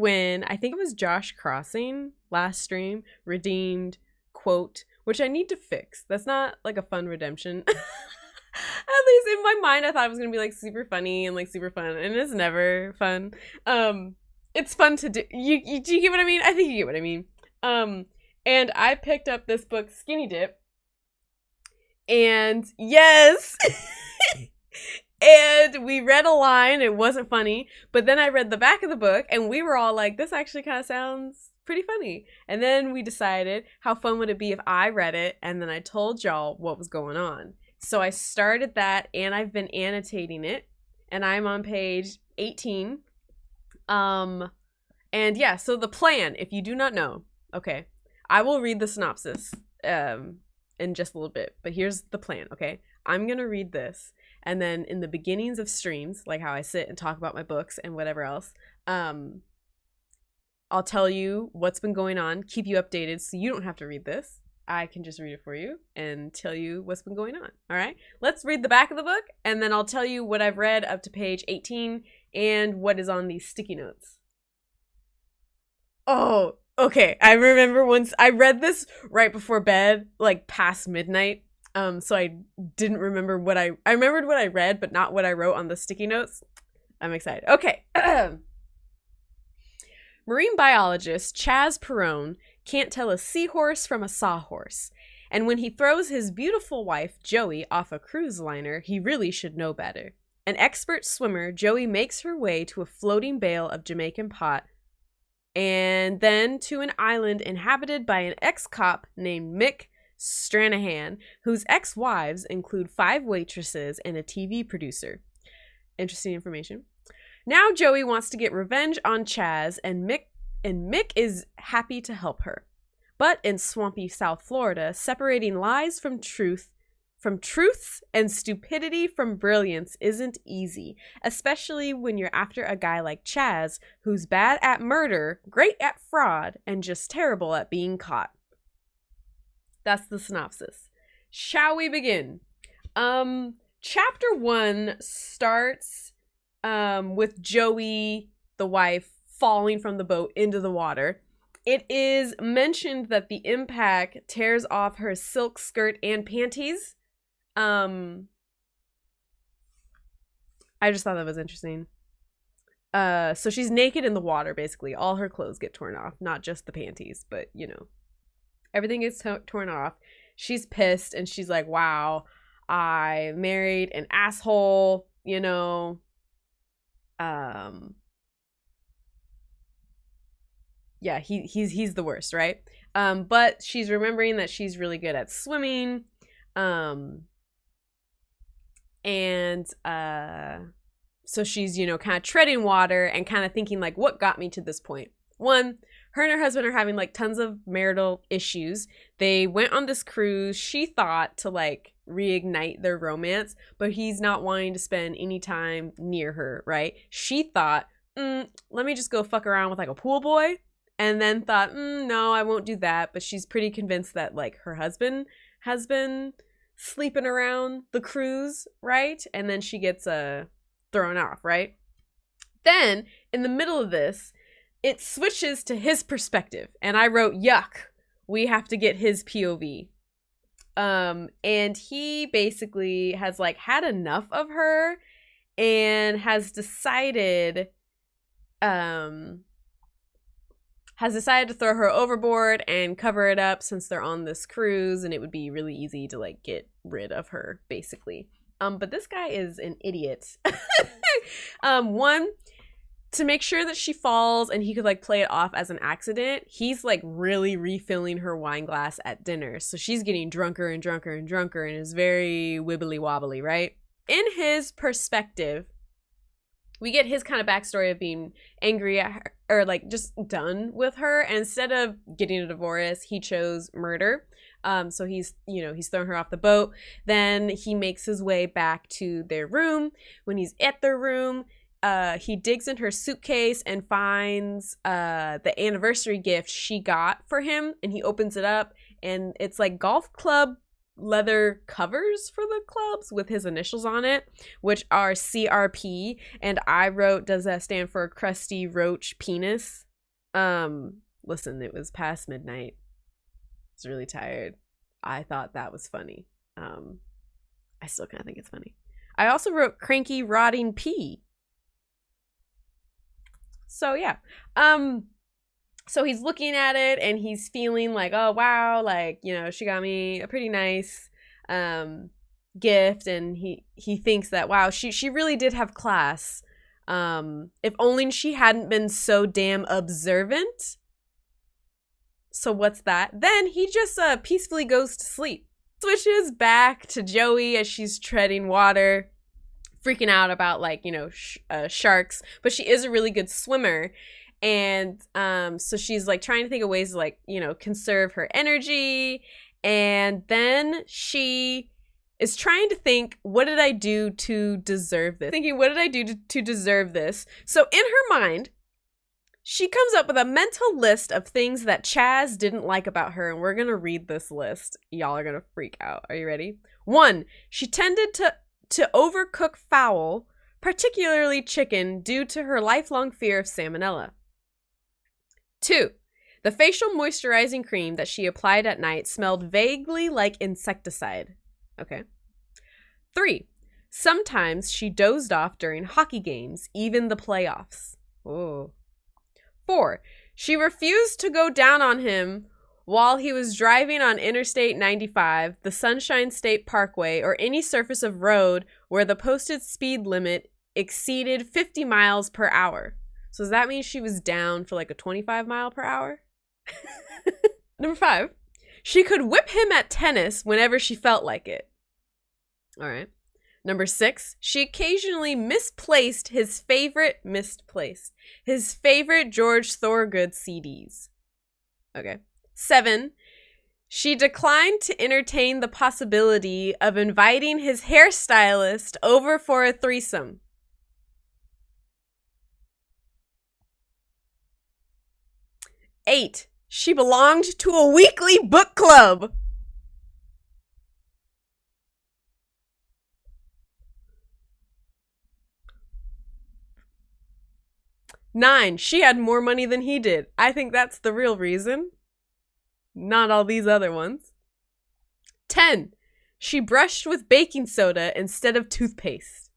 when I think it was Josh Crossing last stream redeemed quote, which I need to fix. That's not like a fun redemption. At least in my mind, I thought it was gonna be like super funny and like super fun, and it's never fun. It's fun to do. Do you get what I mean? I think you get what I mean. And I picked up this book, Skinny Dip, and yes, and we read a line. It wasn't funny, but then I read the back of the book, and we were all like, "This actually kind of sounds pretty funny." And then we decided, how fun would it be if I read it, and then I told y'all what was going on. So I started that, and I've been annotating it, and I'm on page 18. And yeah, so the plan, if you do not know, okay, I will read the synopsis in just a little bit, but here's the plan, okay? I'm gonna read this, and then in the beginnings of streams, like how I sit and talk about my books and whatever else, I'll tell you what's been going on, keep you updated so you don't have to read this. I can just read it for you and tell you what's been going on. All right, let's read the back of the book, and then I'll tell you what I've read up to page 18 and what is on these sticky notes. Oh, okay. I remember once I read this right before bed, like past midnight. So I didn't remember what I remembered what I read, but not what I wrote on the sticky notes. I'm excited. Okay. Marine biologist Chaz Perrone can't tell a seahorse from a sawhorse. And when he throws his beautiful wife, Joey, off a cruise liner, he really should know better. An expert swimmer, Joey makes her way to a floating bale of Jamaican pot, and then to an island inhabited by an ex-cop named Mick Stranahan, whose ex-wives include 5 waitresses and a TV producer. Interesting information. Now Joey wants to get revenge on Chaz, and Mick is happy to help her. But in swampy South Florida, separating lies from truths and stupidity from brilliance isn't easy, especially when you're after a guy like Chaz, who's bad at murder, great at fraud, and just terrible at being caught. That's the synopsis. Shall we begin? Chapter 1 starts with Joey, the wife, falling from the boat into the water. It is mentioned that the impact tears off her silk skirt and panties. I just thought that was interesting. So she's naked in the water, basically. All her clothes get torn off, not just the panties, but, you know, everything gets torn off. She's pissed, and she's like, wow, I married an asshole, you know. Yeah, he's the worst, right? But she's remembering that she's really good at swimming. So she's, you know, kind of treading water and kind of thinking, like, what got me to this point? One, her and her husband are having, like, tons of marital issues. They went on this cruise, she thought, to, like, reignite their romance, but he's not wanting to spend any time near her, right? She thought, let me just go fuck around with, like, a pool boy. And then thought, no, I won't do that. But she's pretty convinced that, like, her husband has been sleeping around the cruise, right? And then she gets thrown off, right? Then, in the middle of this, it switches to his perspective. And I wrote, yuck, we have to get his POV. And he basically has, like, had enough of her and has decided to throw her overboard and cover it up since they're on this cruise, and it would be really easy to, like, get rid of her, basically. But this guy is an idiot. One, to make sure that she falls and he could, like, play it off as an accident, he's, like, really refilling her wine glass at dinner. So she's getting drunker and drunker and drunker and is very wibbly wobbly, right? In his perspective, we get his kind of backstory of being angry at her, or, like, just done with her. And instead of getting a divorce, he chose murder. So he's thrown her off the boat. Then he makes his way back to their room. When he's at their room, he digs in her suitcase and finds the anniversary gift she got for him. And he opens it up, and it's, like, golf club leather covers for the clubs with his initials on it, which are CRP, and I wrote, does that stand for Crusty Roach Penis? Listen, it was past midnight. I was really tired. I thought that was funny. I still kind of think it's funny. I also wrote cranky rotting pea. So yeah. So he's looking at it and he's feeling like, oh wow, like, you know, she got me a pretty nice gift, and he thinks that, wow, she really did have class. If only she hadn't been so damn observant. So what's that? Then he just peacefully goes to sleep. Switches back to Joey as she's treading water, freaking out about, like, you know, sharks, but she is a really good swimmer. And so she's like trying to think of ways to, like, you know, conserve her energy. And then she is trying to think, what did I do to deserve this? Thinking, what did I do to deserve this? So in her mind, she comes up with a mental list of things that Chaz didn't like about her, and we're going to read this list. Y'all are going to freak out. Are you ready? 1, she tended to overcook fowl, particularly chicken, due to her lifelong fear of salmonella. 2, the facial moisturizing cream that she applied at night smelled vaguely like insecticide. Okay. 3, sometimes she dozed off during hockey games, even the playoffs. Oh. 4, she refused to go down on him while he was driving on Interstate 95, the Sunshine State Parkway, or any surface of road where the posted speed limit exceeded 50 miles per hour. So does that mean she was down for like a 25 mile per hour? Number 5, she could whip him at tennis whenever she felt like it. All right. Number 6, she occasionally misplaced his favorite George Thorogood CDs. Okay. 7, she declined to entertain the possibility of inviting his hairstylist over for a threesome. 8, she belonged to a weekly book club. 9, she had more money than he did. I think that's the real reason. Not all these other ones. 10, she brushed with baking soda instead of toothpaste.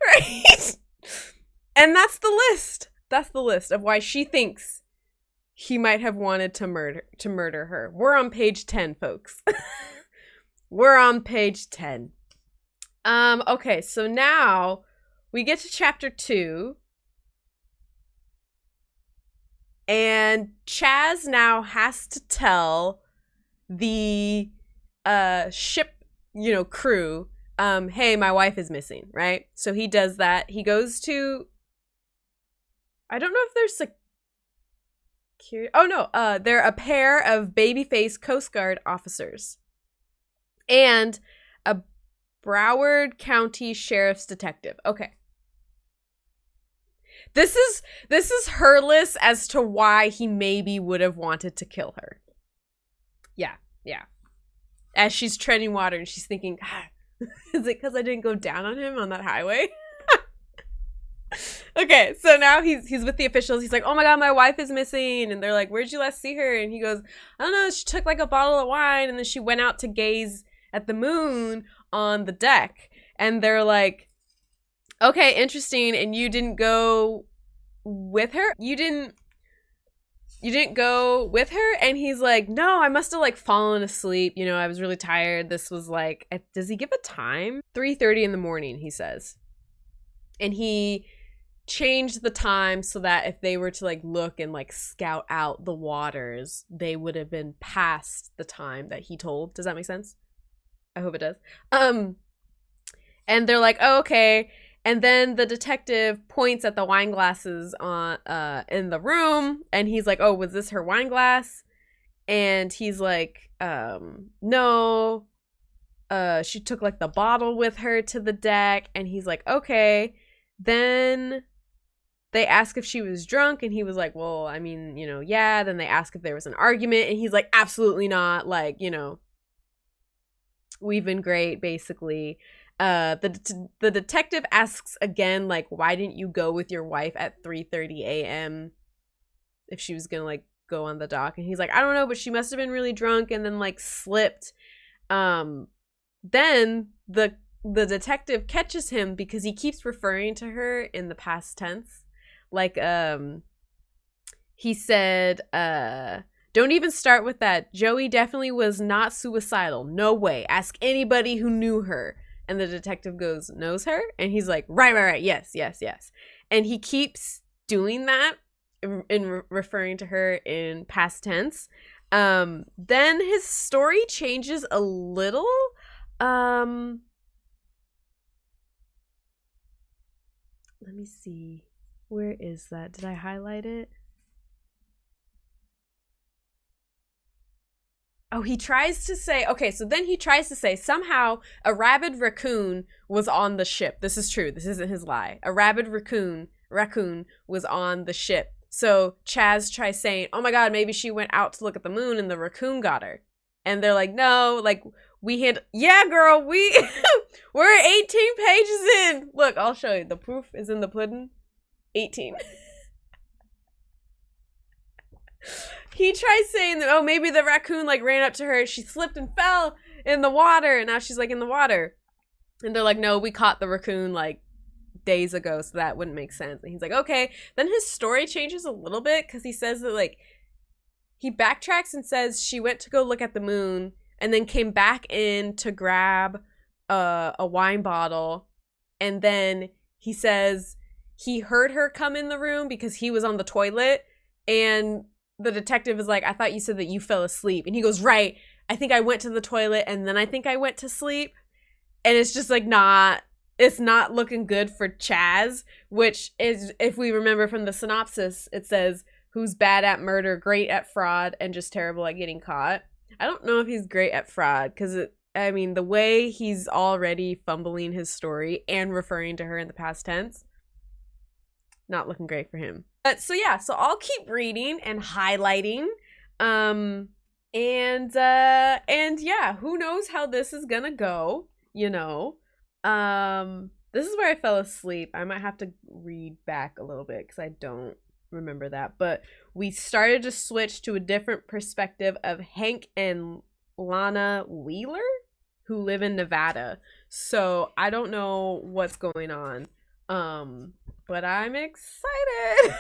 Right? And that's the list. That's the list of why she thinks he might have wanted to murder her. We're on page 10, folks. We're on page 10. Okay, so now we get to chapter 2. And Chaz now has to tell the ship, you know, crew, hey, my wife is missing, right? So he does that. He goes to, I don't know if there's security. Oh no, they're a pair of babyface Coast Guard officers and a Broward County Sheriff's detective. Okay. This is her list as to why he maybe would have wanted to kill her. Yeah. As she's treading water and she's thinking, God, is it because I didn't go down on him on that highway? Okay, so now he's with the officials. He's like, oh my God, my wife is missing. And they're like, where'd you last see her? And he goes, I don't know, she took like a bottle of wine and then she went out to gaze at the moon on the deck. And they're like, okay, interesting. And you didn't go with her? You didn't go with her? And he's like, no, I must have like fallen asleep. You know, I was really tired. This was like, does he give a time? 3:30 in the morning, he says. And he changed the time so that if they were to like look and like scout out the waters, they would have been past the time that he told. Does that make sense? I hope it does. And they're like, oh, okay. And then the detective points at the wine glasses on in the room, and he's like, oh, was this her wine glass? And he's like, no. She took like the bottle with her to the deck. And he's like, okay. Then they ask if she was drunk, and he was like, well, I mean, you know, yeah. Then they ask if there was an argument, and he's like, absolutely not. Like, you know, we've been great, basically. The detective asks again, like, why didn't you go with your wife at 3:30 a.m. if she was gonna like go on the dock? And he's like, I don't know, but she must have been really drunk and then like slipped. Then the detective catches him because he keeps referring to her in the past tense. Like, he said, don't even start with that. Joey definitely was not suicidal. No way. Ask anybody who knew her. And the detective goes, knows her? And he's like, right. Yes. And he keeps doing that in referring to her in past tense. Then his story changes a little. Let me see. Where is that? Did I highlight it? Oh, he tries to say, okay, so then he tries to say somehow a rabid raccoon was on the ship. This is true. This isn't his lie. A rabid raccoon was on the ship. So Chaz tries saying, oh my God, maybe she went out to look at the moon and the raccoon got her. And they're like, no, like yeah, girl, we're 18 pages in. Look, I'll show you. The proof is in the pudding. 18. He tries saying that, oh, maybe the raccoon like ran up to her, she slipped and fell in the water, and now she's like in the water. And they're like, no, we caught the raccoon like days ago, so that wouldn't make sense. And he's like, okay. Then his story changes a little bit because he says that like he backtracks and says she went to go look at the moon and then came back in to grab a wine bottle. And then he says he heard her come in the room because he was on the toilet, and the detective is like, I thought you said that you fell asleep. And he goes, right, I think I went to the toilet and then I think I went to sleep. And it's just like it's not looking good for Chaz, which is, if we remember from the synopsis, it says, who's bad at murder, great at fraud, and just terrible at getting caught. I don't know if he's great at fraud because the way he's already fumbling his story and referring to her in the past tense, not looking great for him. So I'll keep reading and highlighting. And who knows how this is gonna go, you know. This is where I fell asleep. I might have to read back a little bit because I don't remember that. But we started to switch to a different perspective of Hank and Lana Wheeler, who live in Nevada. So I don't know what's going on. But I'm excited.